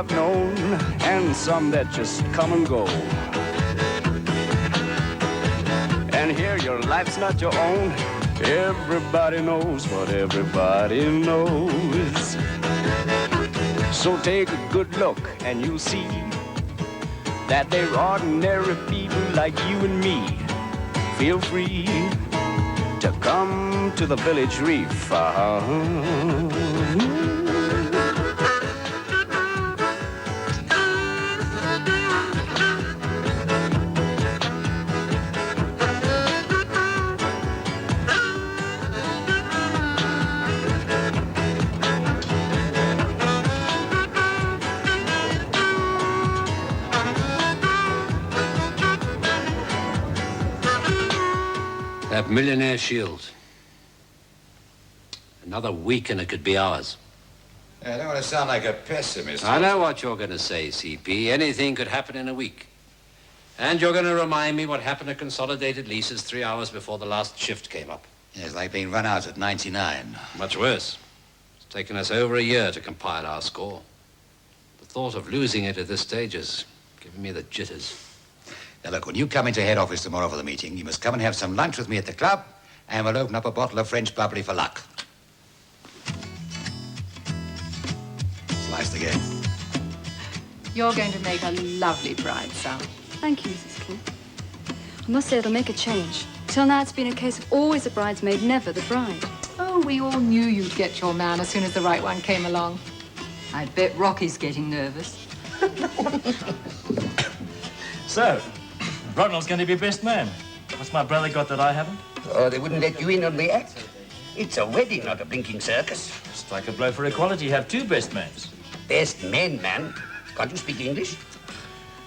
I've known, and some that just come and go. And here your life's not your own. Everybody knows what everybody knows. So take a good look and you'll see that they're ordinary people like you and me. Feel free to come to the village reef. That millionaire shield. Another week and it could be ours. I don't want to sound like a pessimist. I know what you're going to say, CP. Anything could happen in a week. And you're going to remind me what happened to consolidated leases 3 hours before the last shift came up. Yes, like being run out at 99. Much worse. It's taken us over a year to compile our score. The thought of losing it at this stage is giving me the jitters. Now, look, when you come into head office tomorrow for the meeting, you must come and have some lunch with me at the club, and we'll open up a bottle of French bubbly for luck. Slice the game. You're going to make a lovely bride, Sal. Thank you, Mrs. King. I must say it'll make a change. Till now, it's been a case of always the bridesmaid, never the bride. Oh, we all knew you'd get your man as soon as the right one came along. I bet Rocky's getting nervous. So, Ronald's going to be best man. What's my brother got that I haven't? Oh, they wouldn't let you in on the act. It's a wedding, not a blinking circus. Strike a blow for equality. Have two best mans. Best men, man. Can't you speak English?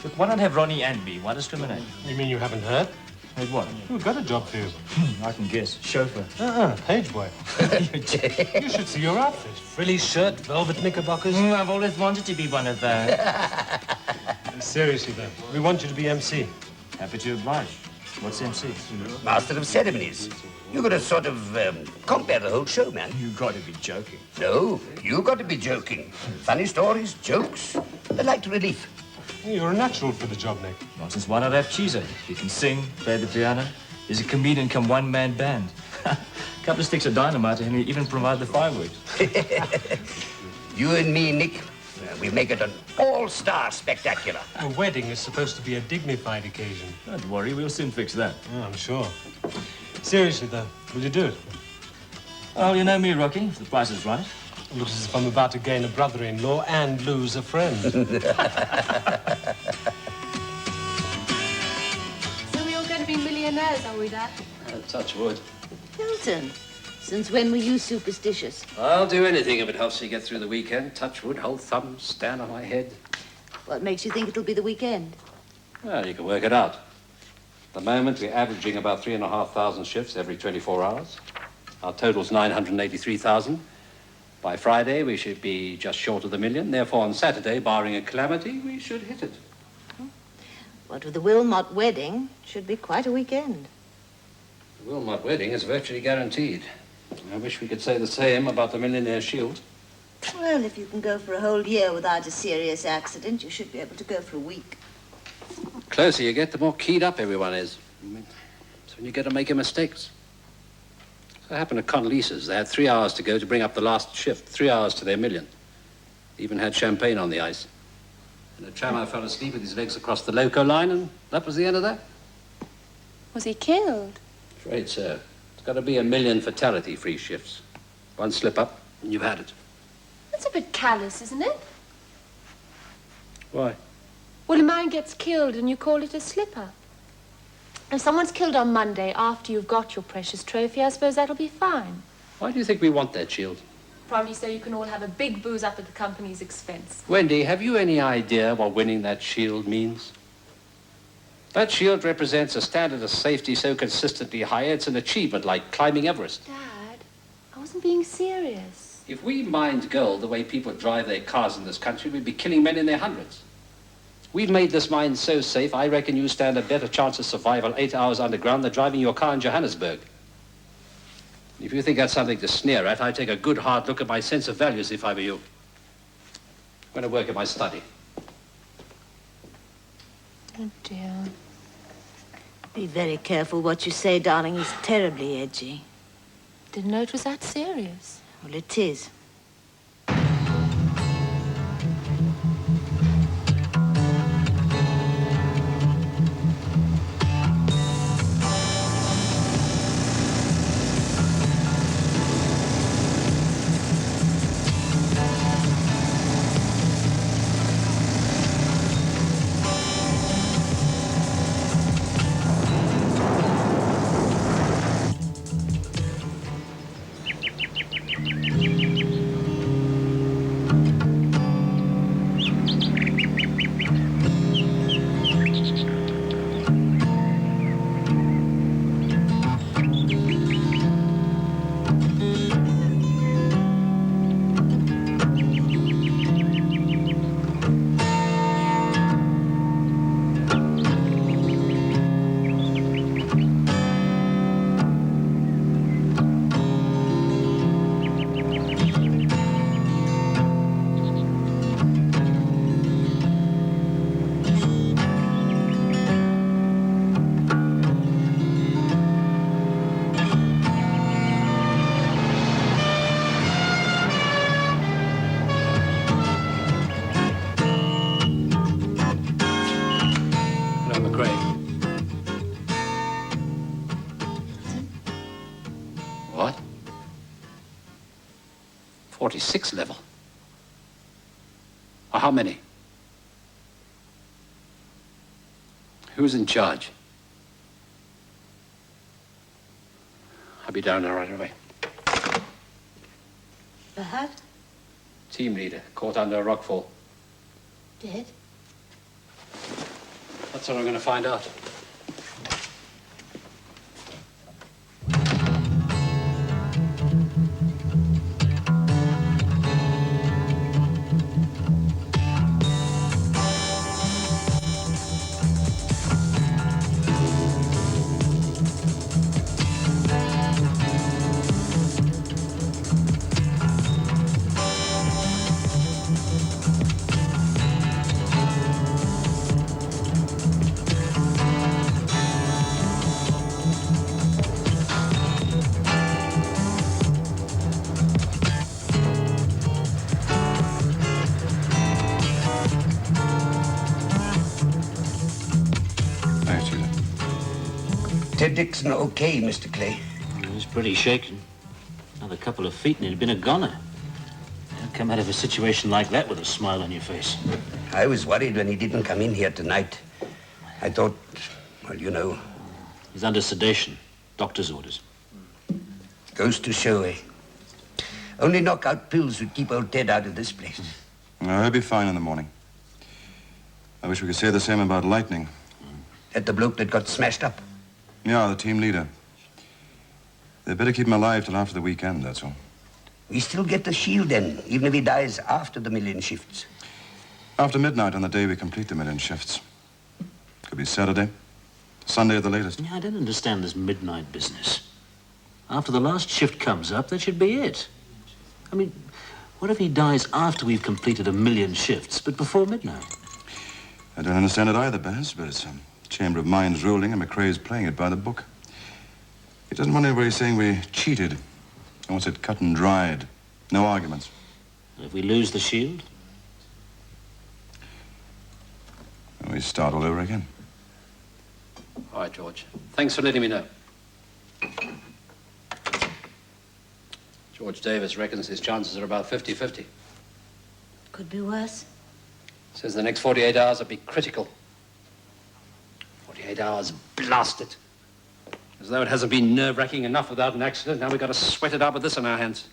Look, why not have Ronnie and me? Why discriminate? You mean you haven't heard? Heard what? We've got a job for you. I can guess. Chauffeur. Page boy. You should see your outfit. Frilly shirt, velvet knickerbockers. I've always wanted to be one of those. Seriously, though, we want you to be MC. Happy to oblige. What's MC? Master of ceremonies. You got to sort of compare the whole show, man. You got to be joking. No, you got to be joking. Funny stories, jokes, a light relief. You're a natural for the job, Nick. Nonsense. Why not have Chizo? He can sing, play the piano. He's a comedian come one-man band. Couple of sticks of dynamite and he even provide the fireworks. You and me, Nick, we make it an all-star spectacular. A wedding is supposed to be a dignified occasion. Don't worry, we'll soon fix that. Oh, I'm sure. Seriously, though, will you do it? Oh, you know me, Rocky, if the price is right. It looks as if I'm about to gain a brother-in-law and lose a friend. So we're all going to be millionaires, are we, Dad? Touch wood. Hilton, since when were you superstitious? I'll do anything if it helps me get through the weekend. Touch wood, hold thumbs, stand on my head. What makes you think it'll be the weekend? Well, you can work it out. At the moment, we're averaging about 3,500 shifts every 24 hours. Our total's 983,000. By Friday, we should be just short of the million. Therefore, on Saturday, barring a calamity, we should hit it. What with the Wilmot wedding, should be quite a weekend. The Wilmot wedding is virtually guaranteed. I wish we could say the same about the millionaire shield. Well, if you can go for a whole year without a serious accident, you should be able to go for a week. The closer you get, the more keyed up everyone is. So when you get to making mistakes. So it happened to Condoleezza's. They had 3 hours to go to bring up the last shift, 3 hours to their million. They even had champagne on the ice. And the trammer fell asleep with his legs across the loco line, and that was the end of that. Was he killed? Afraid so. It's got to be 1 million fatality-free shifts. One slip up, and you've had it. That's a bit callous, isn't it? Why? Well, a man gets killed and you call it a slipper. If someone's killed on Monday after you've got your precious trophy, I suppose that'll be fine. Why do you think we want that shield? Probably so you can all have a big booze up at the company's expense. Wendy, have you any idea what winning that shield means? That shield represents a standard of safety so consistently high, it's an achievement like climbing Everest. Dad, I wasn't being serious. If we mined gold the way people drive their cars in this country, we'd be killing men in their hundreds. We've made this mine so safe, I reckon you stand a better chance of survival 8 hours underground than driving your car in Johannesburg. If you think that's something to sneer at, I'd take a good hard look at my sense of values if I were you. going to work in my study. Oh, dear. Be very careful what you say, darling. He's terribly edgy. Didn't know it was that serious. Well, it is. What? 46 level? How many? Who's in charge? I'll be down there right away. Bad? Team leader, caught under a rockfall. Dead? That's what I'm going to find out. Ted Dixon okay, Mr. Clay? He's pretty shaken. Another couple of feet and he'd been a goner. You'll come out of a situation like that with a smile on your face. I was worried when he didn't come in here tonight. I thought, well, you know. He's under sedation. Doctor's orders. Goes to show, eh? Only knockout pills would keep old Ted out of this place. No, he'll be fine in the morning. I wish we could say the same about Lightning. That the bloke that got smashed up? Yeah, the team leader. They'd better keep him alive till after the weekend, that's all. We still get the shield then, even if he dies after the million shifts. After midnight on the day we complete the million shifts. Could be Saturday, Sunday at the latest. Yeah, I don't understand this midnight business. After the last shift comes up, that should be it. I mean, what if he dies after we've completed a million shifts, but before midnight? I don't understand it either, Baz, but it's Chamber of Minds ruling and McRae's playing it by the book. He doesn't want anybody saying we cheated. He wants it cut and dried. No arguments. If we lose the shield? And we start all over again. All right, George. Thanks for letting me know. George Davis reckons his chances are about 50-50. Could be worse. Says the next 48 hours will be critical. 48 hours, blast it. As though it hasn't been nerve-wracking enough without an accident. Now we've got to sweat it out with this in our hands.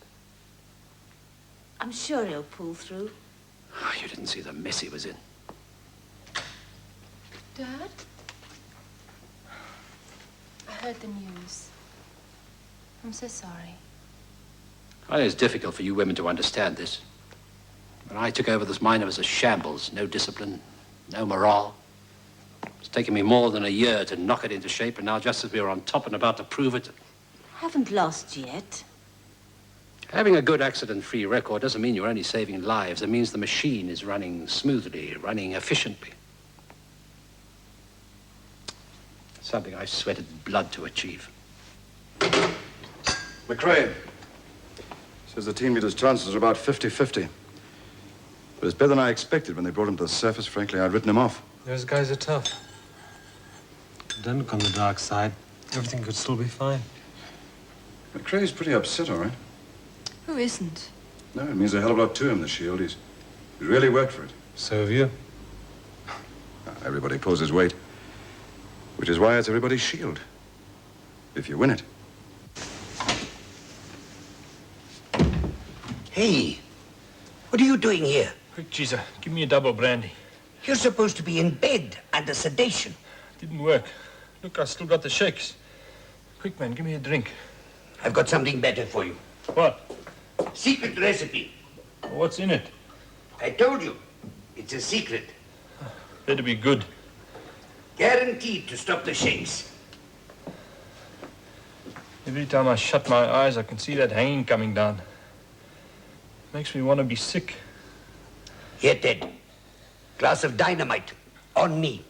I'm sure he'll pull through. Oh, you didn't see the mess he was in. Dad? I heard the news. I'm so sorry. I know it's difficult for you women to understand this. When I took over this mine, it was a shambles. No discipline, no morale. It's taken me more than a year to knock it into shape, and now just as we were on top and about to prove it... Haven't lost yet. Having a good accident-free record doesn't mean you're only saving lives. It means the machine is running smoothly, running efficiently. Something I've sweated blood to achieve. McRae says the team leader's chances are about 50-50. But it's better than I expected when they brought him to the surface. Frankly, I'd written him off. Those guys are tough. Don't look on the dark side. Everything could still be fine. McRae's pretty upset, all right. Who isn't? No, it means a hell of a lot to him, the Shield. He's really worked for it. So have you. Everybody pulls his weight. Which is why it's everybody's Shield. If you win it. Hey, what are you doing here? Quick, Geezer, give me a double brandy. You're supposed to be in bed under sedation. Didn't work. Look, I still got the shakes. Quick, man, give me a drink. I've got something better for you. What? Secret recipe. What's in it? I told you. It's a secret. Better be good. Guaranteed to stop the shakes. Every time I shut my eyes, I can see that hanging coming down. Makes me want to be sick. Here, Ted. Glass of dynamite. On me.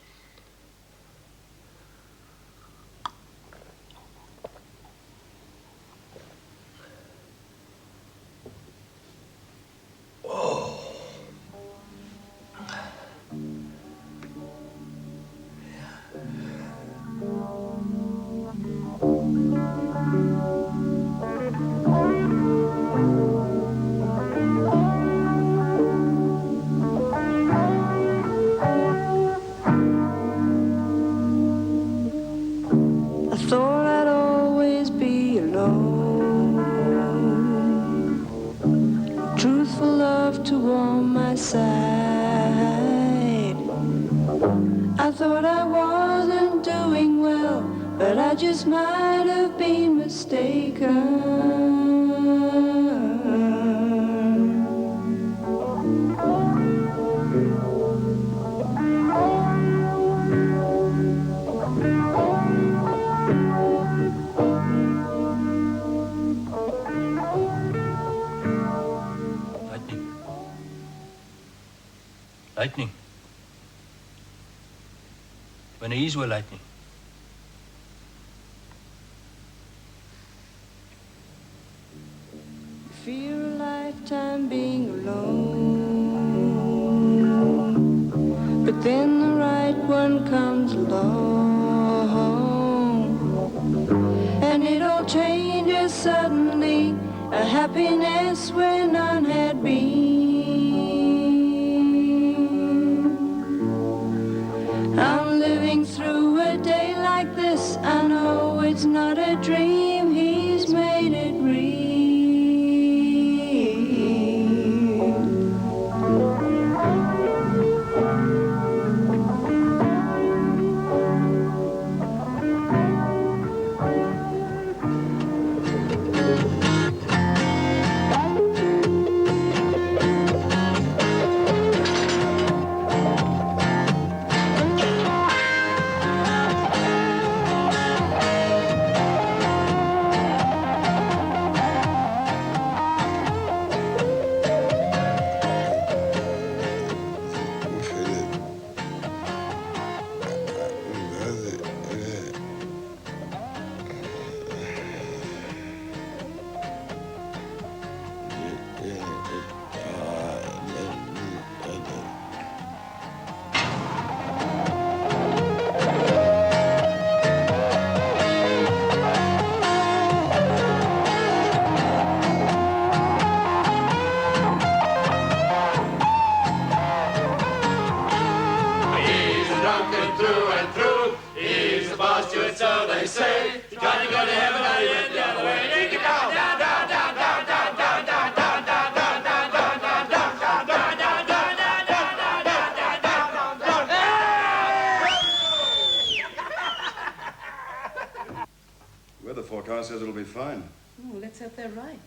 I thought I wasn't doing well, but I just might have been mistaken. Lightning. When these were lightning. Fear a lifetime being alone, but then the right one comes along, and it all changes suddenly, a happiness where none had been. I'm living through a day like this. I know it's not a dream. He's made it real. Weather forecast says it'll be fine. Oh, let's hope they're right.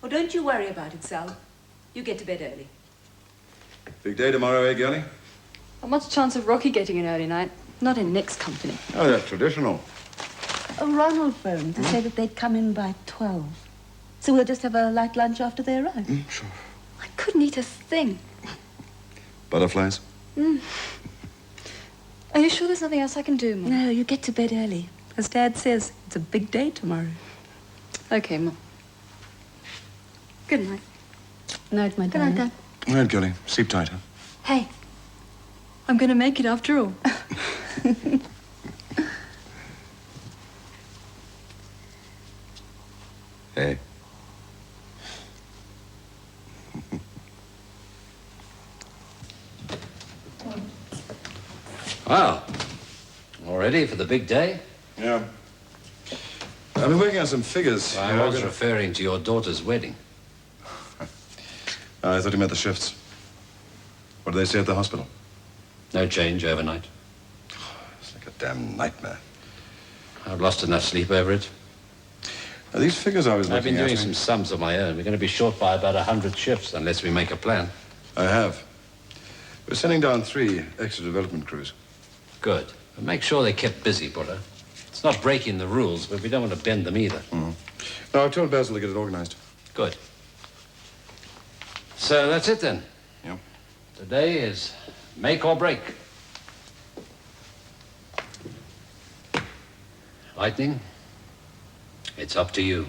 Oh, don't you worry about it, Sal. You get to bed early. Big day tomorrow, eh, Gurney? Not much chance of Rocky getting an early night. Not in Nick's company. Oh, that's traditional. Oh, Ronald phoned to say that they'd come in by 12. So we'll just have a light lunch after they arrive. Sure. I couldn't eat a thing. Butterflies? Are you sure there's nothing else I can do, Mum? No, you get to bed early. As Dad says, it's a big day tomorrow. Okay, Mum. Good night. Night, my Good night, darling. Dad. All right, girlie. Sleep tight, huh? Hey, I'm going to make it after all. Hey. Wow. All ready for the big day? Yeah. I've been working on some figures. I was referring to your daughter's wedding. I thought you meant the shifts. What do they say at the hospital? No change overnight. It's like a damn nightmare. I've lost enough sleep over it. These figures I was looking at... I've been doing some sums of my own. We're going to be short by about 100 shifts unless we make a plan. I have. We're sending down 3 extra development crews. Good. But make sure they're kept busy, Butter. It's not breaking the rules, but we don't want to bend them either. Mm-hmm. No, I've told Basil to get it organized. Good. So that's it then. Yeah. Today is make or break. Lightning, it's up to you.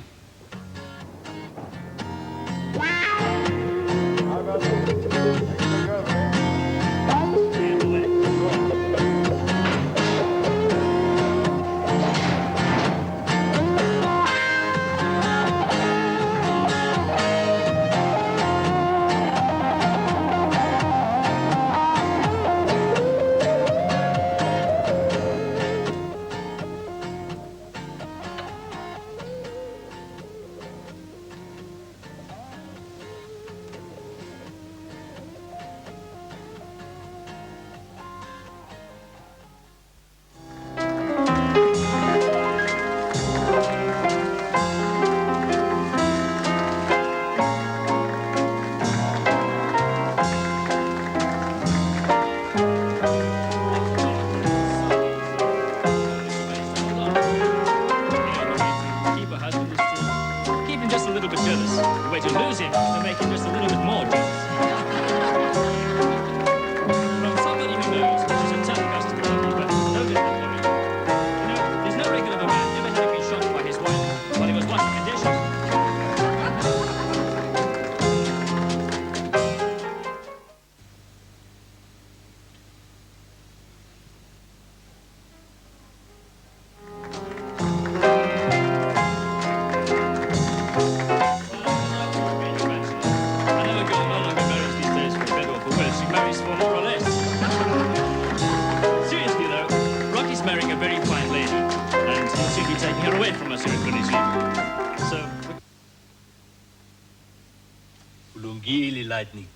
Lightning.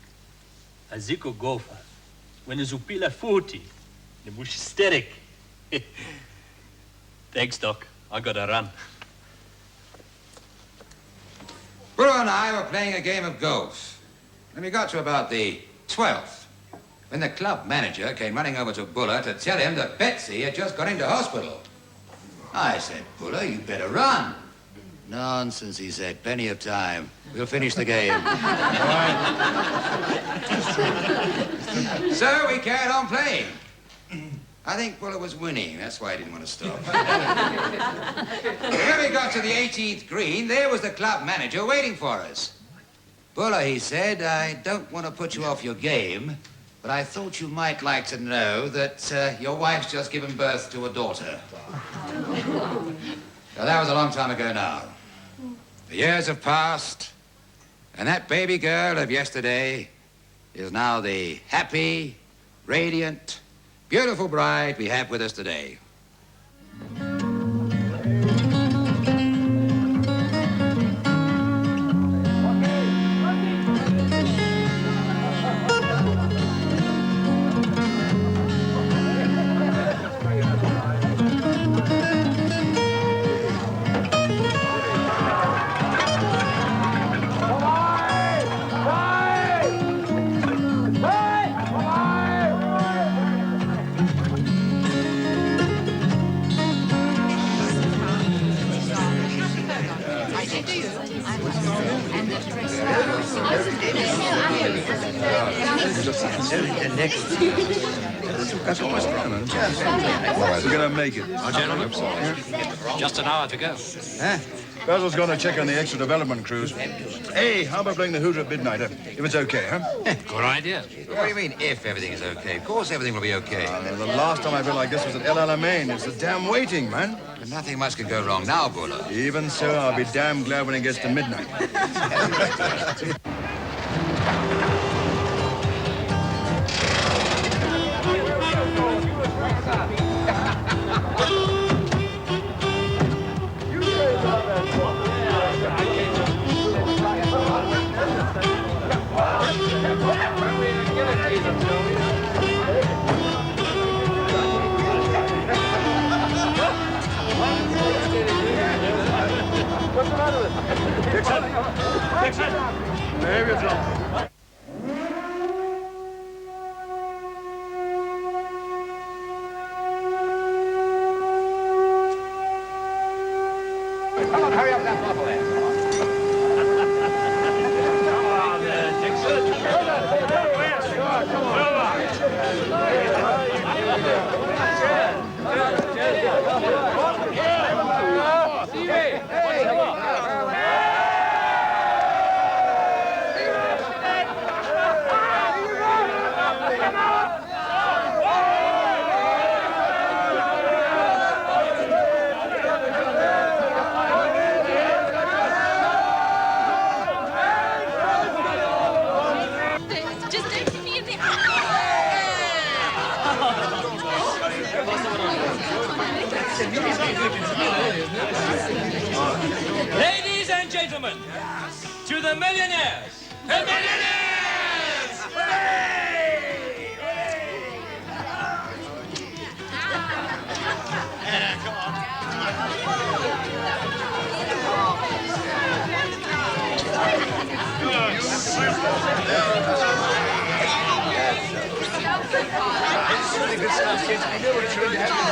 Aziko gofa. When Zupila futi. The bush hysteric. Thanks, Doc. I gotta run. Buller and I were playing a game of golf. And we got to about the 12th, when the club manager came running over to Buller to tell him that Betsy had just gone into hospital. I said, Buller, you better run. Nonsense, he said. Plenty of time. We'll finish the game. So we carried on playing. I think Buller was winning. That's why I didn't want to stop. When we got to the 18th green, there was the club manager waiting for us. Buller, he said, I don't want to put you off your game, but I thought you might like to know that your wife's just given birth to a daughter. Now, that was a long time ago now. The years have passed, and that baby girl of yesterday is now the happy, radiant, beautiful bride we have with us today. That's almost done. We're going to make it. Oh, gentlemen, just an hour to go. Huh? Basil's going to check on the extra development crews. Hey, how about playing the Hooter at midnight, if it's okay, huh? Good idea. What do you mean, if everything is okay? Of course everything will be okay. The last time I felt like this was at El Alamein. It's the damn waiting, man. But nothing much can go wrong now, Buller. Even so, I'll be damn glad when it gets to midnight. What's the matter with him? Dixon! Dixon! Behave yourself. Come on, hurry up that bottle there. Come on, Dixon. Come Ladies and gentlemen, to the millionaires! The millionaires! It's really good stuff, kids. We know what it's going to happen.